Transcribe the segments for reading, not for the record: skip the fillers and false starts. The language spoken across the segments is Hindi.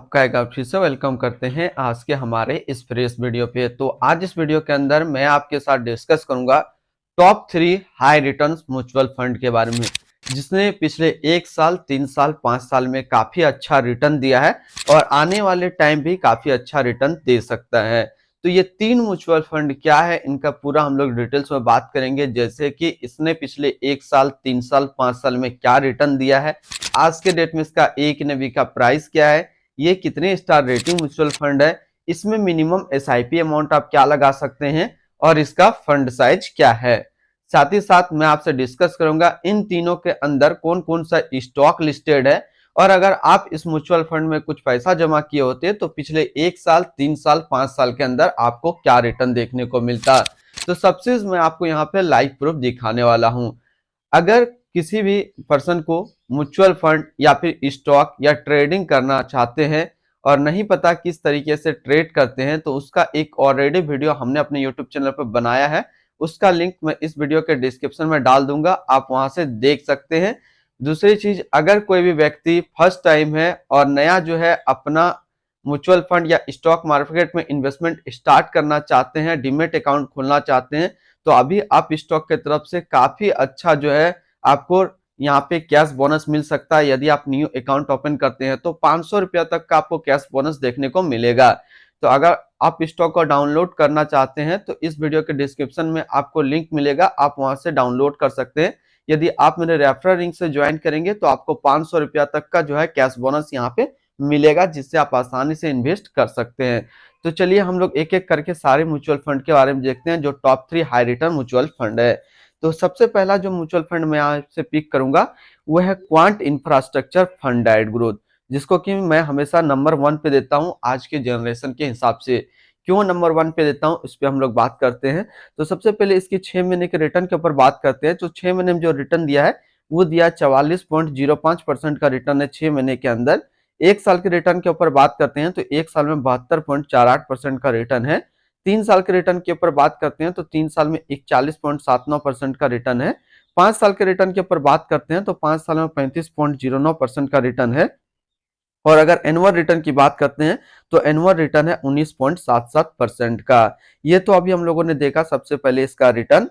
आपका एक बार फिर से वेलकम करते हैं आज के हमारे इस फ्रेश वीडियो पे। तो आज इस वीडियो के अंदर मैं आपके साथ डिस्कस करूंगा top 3 high returns mutual fund के बारे में, जिसने पिछले 1 साल 3 साल 5 साल में काफी अच्छा रिटर्न दिया है और आने वाले टाइम भी काफी अच्छा रिटर्न दे सकता है। तो ये 3 म्यूचुअल फंड क्या है, इनका पूरा हम लोग डिटेल्स में बात करेंगे, जैसे कि इसने पिछले 1 साल 3 साल 5 साल में क्या रिटर्न दिया है, आज के डेट में इसका एक NAV का प्राइस क्या है, ये कितने स्टार रेटिंग म्यूचुअल फंड है, इसमें मिनिमम SIP अमाउंट आप क्या लगा सकते हैं और इसका फंड साइज क्या है। साथ ही साथ मैं आपसे डिस्कस करूंगा इन तीनों के अंदर कौन कौन सा स्टॉक लिस्टेड है, और अगर आप इस म्यूचुअल फंड में कुछ पैसा जमा किए होते तो पिछले 1 साल 3 साल 5 साल के अंदर आपको क्या रिटर्न देखने को मिलता। तो सब चीज मैं आपको यहाँ पे लाइव प्रूफ दिखाने वाला हूँ। अगर किसी भी पर्सन को म्यूचुअल फंड या फिर स्टॉक या ट्रेडिंग करना चाहते हैं और नहीं पता किस तरीके से ट्रेड करते हैं, तो उसका एक ऑलरेडी वीडियो हमने अपने यूट्यूब चैनल पर बनाया है, उसका लिंक मैं इस वीडियो के डिस्क्रिप्शन में डाल दूंगा, आप वहां से देख सकते हैं। दूसरी चीज, अगर कोई भी व्यक्ति फर्स्ट टाइम है और नया जो है अपना म्यूचुअल फंड या स्टॉक मार्केट में इन्वेस्टमेंट स्टार्ट करना चाहते हैं, डीमेट अकाउंट खोलना चाहते हैं, तो अभी आप स्टॉक की तरफ से काफी अच्छा जो है आपको यहाँ पे कैश बोनस मिल सकता है। यदि आप न्यू अकाउंट ओपन करते हैं तो 500 रुपया तक का आपको कैश बोनस देखने को मिलेगा। तो अगर आप स्टॉक को डाउनलोड करना चाहते हैं तो इस वीडियो के डिस्क्रिप्शन में आपको लिंक मिलेगा, आप वहां से डाउनलोड कर सकते हैं। यदि आप मेरे रेफरल लिंक से ज्वाइन करेंगे तो आपको 500 रुपया तक का जो है कैश बोनस यहाँ पे मिलेगा, जिससे आप आसानी से इन्वेस्ट कर सकते हैं। तो चलिए हम लोग एक एक करके सारे म्यूचुअल फंड के बारे में देखते हैं जो top 3 high return mutual fund है। तो सबसे पहला जो म्यूचुअल फंड मैं आपसे पिक करूंगा वो है quant infrastructure fund direct growth, जिसको कि मैं हमेशा नंबर 1 पे देता हूं आज के जनरेशन के हिसाब से। क्यों नंबर 1 पे देता हूं, इस पे हम लोग बात करते हैं। तो सबसे पहले इसकी 6 महीने के रिटर्न के ऊपर बात करते हैं। तो 6 महीने में जो रिटर्न दिया है वो दिया 44.05% का रिटर्न है 6 महीने के अंदर। 1 साल के रिटर्न के ऊपर बात करते हैं तो 1 साल में 72.48% का रिटर्न है। 3 साल के रिटर्न के ऊपर बात करते हैं तो 3 साल में 41.79% का रिटर्न है। 5 साल के रिटर्न के ऊपर बात करते हैं तो 5 साल में 35.09% का रिटर्न है। और अगर एनुअल रिटर्न की बात करते हैं तो एनुअल रिटर्न है 19.77% का। ये तो अभी हम लोगों ने देखा सबसे पहले इसका रिटर्न।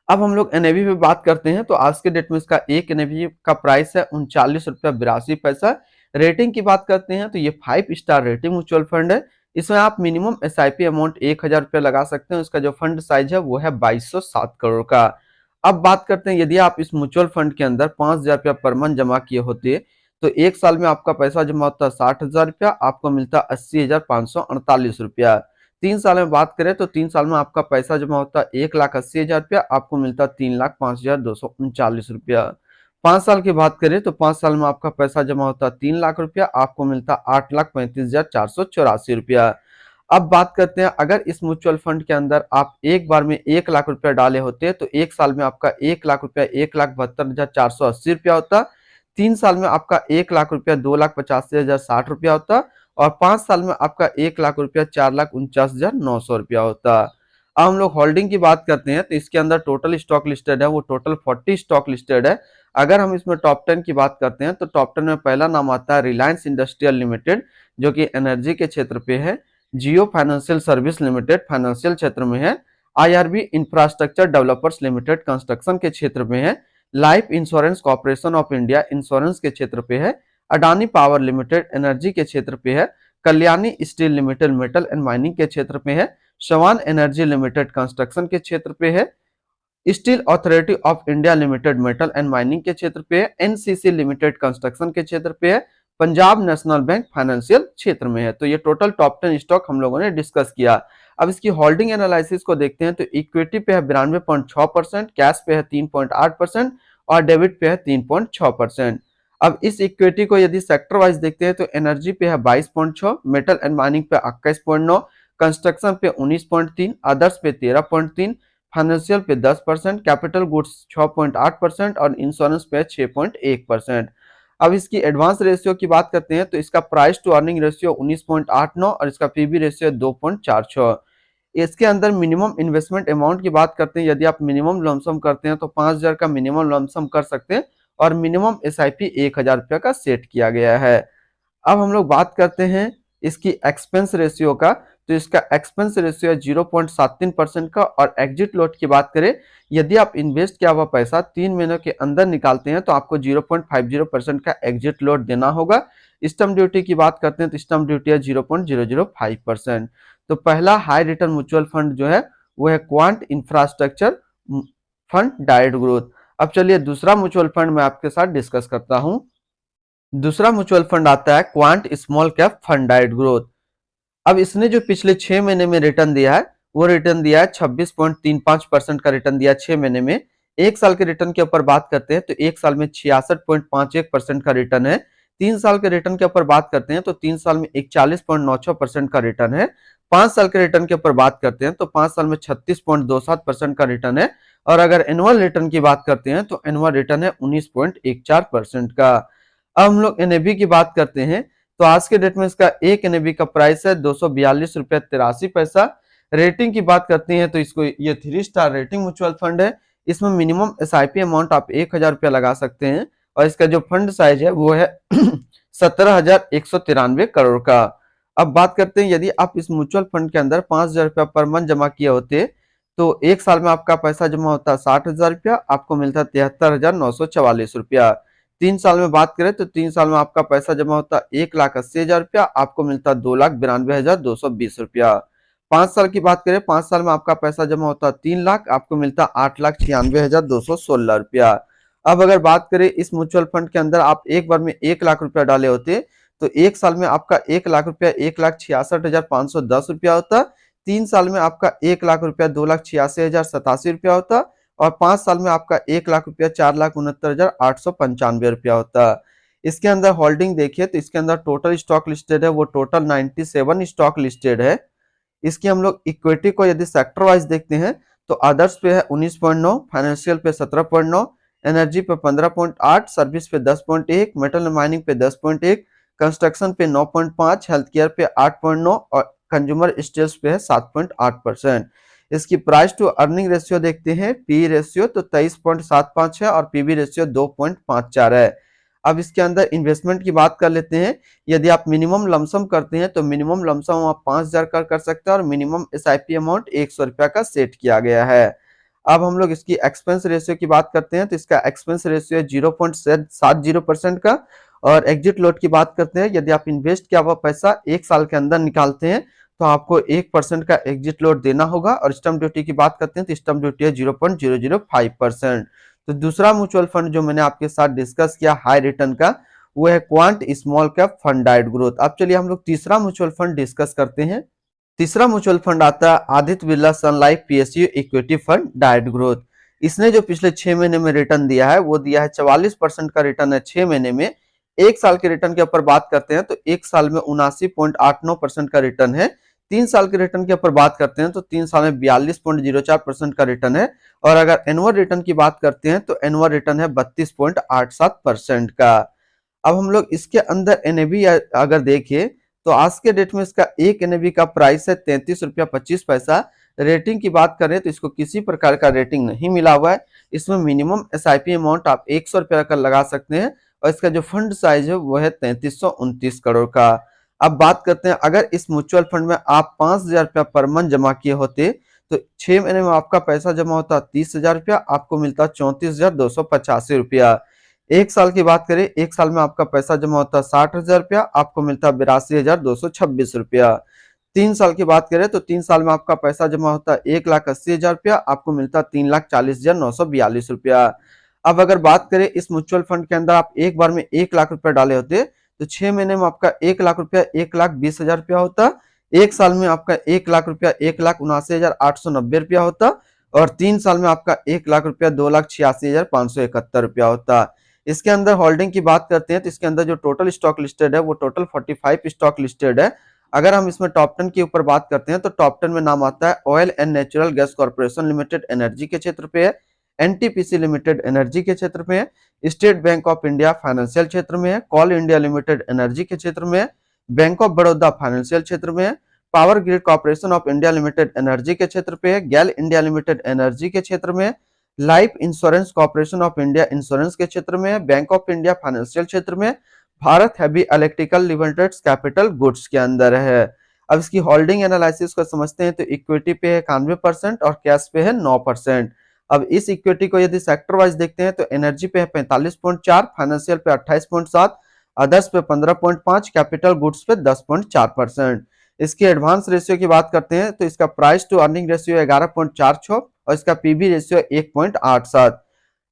अब हम लोग NAV पे बात करते हैं तो आज के डेट में इसका एक NAV का प्राइस है 39 रुपया 82 पैसा। रेटिंग की बात करते हैं तो ये 5 स्टार रेटिंग म्यूचुअल फंड है। इसमें आप मिनिमम SIP अमाउंट 1000 रुपया लगा सकते हैं। इसका जो फंड साइज है वो है 2207 करोड़ का। अब बात करते हैं, यदि आप इस म्यूचुअल फंड के अंदर 5000 रुपया पर मंथ जमा किए होते तो 1 साल में आपका पैसा जमा होता 60,000 रुपया, आपको मिलता 80,548 रुपया। 3 साल में बात करें तो 3 साल में आपका पैसा जमा होता 1,80,000 रुपया, आपको मिलता 3,05,239 रुपया। 5 साल की बात करें तो 5 साल में आपका पैसा जमा होता 3 लाख रुपया, आपको मिलता 8,35,484 रुपया। अब बात करते हैं, अगर इस म्यूचुअल फंड के अंदर आप एक बार में 1 लाख रुपया डाले होते तो 1 साल में आपका 1 लाख रुपया 1,72,480 रुपया होता। 3 साल में आपका 1 लाख रुपया 2,85,060 रुपया होता और 5 साल में आपका 1 लाख रुपया 4,49,900 रुपया होता। अब हम लोग होल्डिंग की बात करते हैं तो इसके अंदर टोटल स्टॉक लिस्टेड है वो टोटल 40 स्टॉक लिस्टेड है। अगर हम इसमें टॉप 10 की बात करते हैं तो टॉप 10 में पहला नाम आता है रिलायंस इंडस्ट्रियल लिमिटेड, जो कि एनर्जी के क्षेत्र पे है। जियो फाइनेंशियल सर्विस लिमिटेड फाइनेंशियल क्षेत्र में है। IRB infrastructure developers limited construction के क्षेत्र में है। Life insurance corporation of India insurance के क्षेत्र पे है। अडानी पावर लिमिटेड एनर्जी के क्षेत्र पे है। Kalyani steel limited metal and mining के क्षेत्र पे है। शवान एनर्जी लिमिटेड कंस्ट्रक्शन के क्षेत्र पे है। Steel authority of India limited metal and mining के क्षेत्र पे है। NCC लिमिटेड कंस्ट्रक्शन के क्षेत्र पे है। पंजाब नेशनल बैंक फाइनेंशियल क्षेत्र में है। तो ये टोटल टॉप 10 स्टॉक हम लोगों ने डिस्कस किया। अब इसकी होल्डिंग एनालिसिस को देखते हैं तो इक्विटी पे है 92.6%, कैश पे है 3.8% और डेबिट पे है 3.6%। अब इस इक्विटी को यदि सेक्टर वाइज देखते हैं तो एनर्जी पे है 22.6, मेटल एंड माइनिंग पे 21.9, कंस्ट्रक्शन पे 19.3, अदर्स पे 13.3, फाइनेंशियल पे 10%, कैपिटल गुड्स 6.8% और इंश्योरेंस पे 6.1%। अब इसकी एडवांस रेशियो की बात करते हैं तो इसका प्राइस टू अर्निंग रेशियो 19.89 और इसका PB रेशियो 2.46। इसके अंदर मिनिमम इन्वेस्टमेंट अमाउंट की बात करते हैं, यदि आप मिनिमम लमसम करते हैं तो 5,000 का मिनिमम लमसम कर सकते हैं और मिनिमम SIP 1,000 रुपया का सेट किया गया है। अब हम लोग बात करते हैं इसकी एक्सपेंस रेशियो का। तो इसका एक्सपेंस रेशियो है 0.73% का। और एग्जिट लोड की बात करें, यदि आप इन्वेस्ट किया हुआ पैसा 3 महीनों के अंदर निकालते हैं तो आपको 0.50% का एग्जिट लोड देना होगा। स्टम्प ड्यूटी की बात करते हैं तो स्टम्प ड्यूटी है 0.005%। तो पहला हाई रिटर्न म्यूचुअल फंड जो है वो है quant infrastructure fund direct growth. अब चलिए दूसरा म्यूचुअल फंड मैं आपके साथ डिस्कस करता हूं। दूसरा म्यूचुअल फंड आता है quant small cap fund direct growth. अब इसने जो पिछले 6 महीने में रिटर्न दिया है वो रिटर्न दिया है 26.35% का रिटर्न दिया 6 महीने में। एक साल के रिटर्न के ऊपर बात करते हैं तो एक साल में 66.51% का रिटर्न है। 3 साल के रिटर्न के ऊपर बात करते हैं तो 3 साल में 41.97% का रिटर्न है। 5 साल के रिटर्न के ऊपर बात करते हैं तो 5 साल में 36.27% का रिटर्न है। और अगर एनुअल रिटर्न की बात करते हैं तो एनुअल रिटर्न है 19.14% का। अब हम लोग एनएवी की बात करते हैं तो आज के डेट में इसका एक एनएवी का प्राइस है 242.83 रुपया। रेटिंग की बात करते हैं तो इसको ये 3 स्टार रेटिंग म्यूचुअल फंड है। इसमें मिनिमम एसआईपी अमाउंट आप 1,000 रुपया लगा सकते हैं और इसका जो फंड साइज है वो है 17,193 करोड़ का। अब बात करते हैं यदि आप इस म्यूचुअल फंड के अंदर 5,000 रुपया पर मंथ जमा किए होते तो एक साल में आपका पैसा जमा होता 60,000 रुपया, आपको मिलता 73,944 रुपया। 3 साल में बात करें तो 3 साल में आपका पैसा जमा होता 1,80,000 रुपया, आपको मिलता 2,92,220 रुपया। 5 साल की बात करें, 5 साल में आपका पैसा जमा होता 3 लाख, आपको मिलता 8,96,216 रुपया। अब अगर बात करें इस म्यूचुअल फंड के अंदर आप एक बार में 1 लाख रुपया डाले होते तो एक साल में आपका 1 लाख रुपया 1,66,510 रुपया होता। 3 साल में आपका 1 लाख रुपया 2,86,087 रुपया होता। और 5 साल में आपका 1 लाख रुपया 4,69,895 रुपया होता। इसके अंदर होल्डिंग देखिए तो इसके अंदर टोटल स्टॉक लिस्टेड है वो टोटल 97 स्टॉक लिस्टेड है। इसकी हम लोग इक्विटी को यदि सेक्टर वाइज देखते हैं तो अदर्स पे है 19.9, फाइनेंशियल पे 17.9, एनर्जी पे 15.8, सर्विस पे 10.1, मेटल एंड माइनिंग पे 10.1, कंस्ट्रक्शन पे 9.5, हेल्थ केयर पे 8.9 और कंज्यूमर स्टेल्स पे है 7.8%। इसकी प्राइस टू अर्निंग रेशियो देखते हैं, पी रेशियो तो 23.75 है और पीबी रेशियो 2.54 है। अब इसके अंदर इन्वेस्टमेंट की बात कर लेते हैं। यदि आप मिनिमम लमसम करते हैं तो मिनिमम लमसम आप 5,000 का कर सकते हैं और मिनिमम एसआईपी अमाउंट 100 रुपया का सेट किया गया है। अब हम लोग इसकी एक्सपेंस रेशियो की बात करते हैं तो इसका एक्सपेंस रेशियो है 0.70% का। और एग्जिट लोड की बात करते हैं, यदि आप इन्वेस्ट किया हुआ पैसा एक साल के अंदर निकालते हैं तो आपको 1% का एग्जिट लोड देना होगा। और स्टम्प ड्यूटी की बात करते हैं तो स्टम्प ड्यूटी है 0.005%। तो दूसरा म्यूचुअल फंड जो मैंने आपके साथ डिस्कस किया हाई रिटर्न का वो है quant small cap fund direct growth. अब चलिए हम लोग तीसरा म्यूचुअल फंड डिस्कस करते हैं। तीसरा म्यूचुअल फंड आता है Aditya Birla sun life PSU equity fund direct growth. इसने जो पिछले 6 महीने में रिटर्न दिया है वो दिया है 44% का रिटर्न है 6 महीने में। एक साल के रिटर्न के ऊपर बात करते हैं तो एक साल में 79.89% का रिटर्न है। 3 साल के रिटर्न के ऊपर बात करते हैं तो 3 साल में 42.04% का रिटर्न है। और अगर एनुअल रिटर्न की बात करते हैं तो एनुअल रिटर्न है 32.87% का। अब हम लोग इसके अंदर एनएवी अगर देखें तो आज के डेट में इसका एक एनएवी का प्राइस है 33.25 रुपया। रेटिंग की बात करें तो इसको किसी प्रकार का रेटिंग नहीं मिला हुआ है। इसमें मिनिमम एसआईपी अमाउंट आप 100 रुपया का लगा सकते हैं और इसका जो फंड साइज है वो है 3329 करोड़ का। अब बात करते हैं अगर इस म्यूचुअल फंड में आप 5,000 रुपया पर मंथ जमा किए होते तो 6 महीने में आपका पैसा जमा होता 30,000 रुपया, आपको मिलता 34,285 रुपया। एक साल की बात करें, एक साल में आपका पैसा जमा होता 60,000 रुपया, आपको मिलता 82,226 रुपया। 3 साल की बात करें तो 3 साल में आपका पैसा जमा होता 1,80,000 रुपया, आपको मिलता 3,40,942 रुपया। अब अगर बात करें इस म्यूचुअल फंड के अंदर आप एक बार में 1 लाख रुपया डाले होते तो 6 महीने में आपका 1 लाख रुपया 1,20,000 रुपया होता। एक साल में आपका 1 लाख रुपया 1,79,890 रुपया होता। और 3 साल में आपका 1 लाख रुपया 2,86,571 रुपया होता। इसके अंदर होल्डिंग की बात करते हैं तो इसके अंदर जो टोटल स्टॉक लिस्टेड है वो टोटल 45 स्टॉक लिस्टेड है। अगर हम इसमें टॉप 10 के ऊपर बात करते हैं तो टॉप 10 में नाम आता है oil and natural gas corporation limited energy के क्षेत्र पे है, एनटीपीसी लिमिटेड एनर्जी के क्षेत्र में है, state bank of India financial क्षेत्र में है, कॉल इंडिया लिमिटेड एनर्जी के क्षेत्र में है, बैंक ऑफ बड़ौदा फाइनेंशियल क्षेत्र में है, power grid corporation of India limited energy के क्षेत्र पे है, गैल इंडिया लिमिटेड एनर्जी के क्षेत्र में है, life insurance corporation of India insurance के क्षेत्र में है, बैंक ऑफ इंडिया फाइनेंशियल क्षेत्र में, Bharat heavy electrical limited capital goods के अंदर है। अब इसकी होल्डिंग एनालिसिस को समझते हैं तो इक्विटी पे है 91% और कैश पे है 9%। अब इस इक्विटी को यदि सेक्टर वाइज देखते हैं तो एनर्जी पे है 45.4, फाइनेंशियल पे 28.7, अदर्स पे 15.5, कैपिटल गुड्स पे 10.4%। इसकी एडवांस रेशियो की बात करते हैं तो इसका प्राइस टू अर्निंग रेशियो 11.46 और इसका पीबी रेशियो 1.87।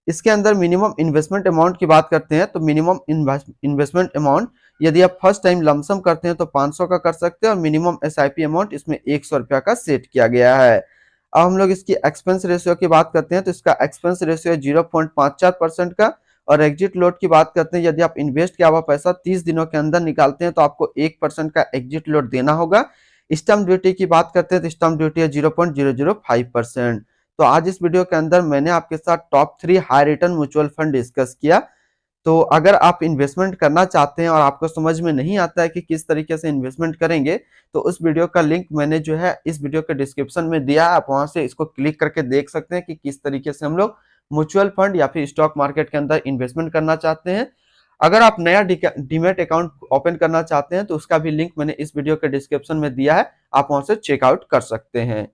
इसके अंदर मिनिमम इन्वेस्टमेंट अमाउंट की बात करते हैं तो मिनिमम इन्वेस्टमेंट अमाउंट यदि आप फर्स्ट टाइम लमसम करते हैं तो 500 का कर सकते हैं और मिनिमम एसआईपी अमाउंट इसमें 100 रुपया का सेट किया गया है। अब हम लोग इसकी एक्सपेंस रेशियो की बात करते हैं तो इसका एक्सपेंस रेशियो है 0.54% का। और एग्जिट लोड की बात करते हैं, यदि आप इन्वेस्ट किया हुआ पैसा 30 दिनों के अंदर निकालते हैं तो आपको 1% का एग्जिट लोड देना होगा। स्टैम्प ड्यूटी की बात करते हैं तो स्टैम्प ड्यूटी है 0.005%। तो आज इस वीडियो के अंदर मैंने आपके साथ top 3 high return mutual fund discuss किया। तो अगर आप इन्वेस्टमेंट करना चाहते हैं और आपको समझ में नहीं आता है कि किस तरीके से इन्वेस्टमेंट करेंगे तो उस वीडियो का लिंक मैंने जो है इस वीडियो के डिस्क्रिप्शन में दिया है। आप वहां से इसको क्लिक करके देख सकते हैं कि किस तरीके से हम लोग म्यूचुअल फंड या फिर स्टॉक मार्केट के अंदर इन्वेस्टमेंट करना चाहते हैं। अगर आप नया डीमैट अकाउंट ओपन करना चाहते हैं तो उसका भी लिंक मैंने इस वीडियो के डिस्क्रिप्शन में दिया है, आप वहां से चेकआउट कर सकते हैं।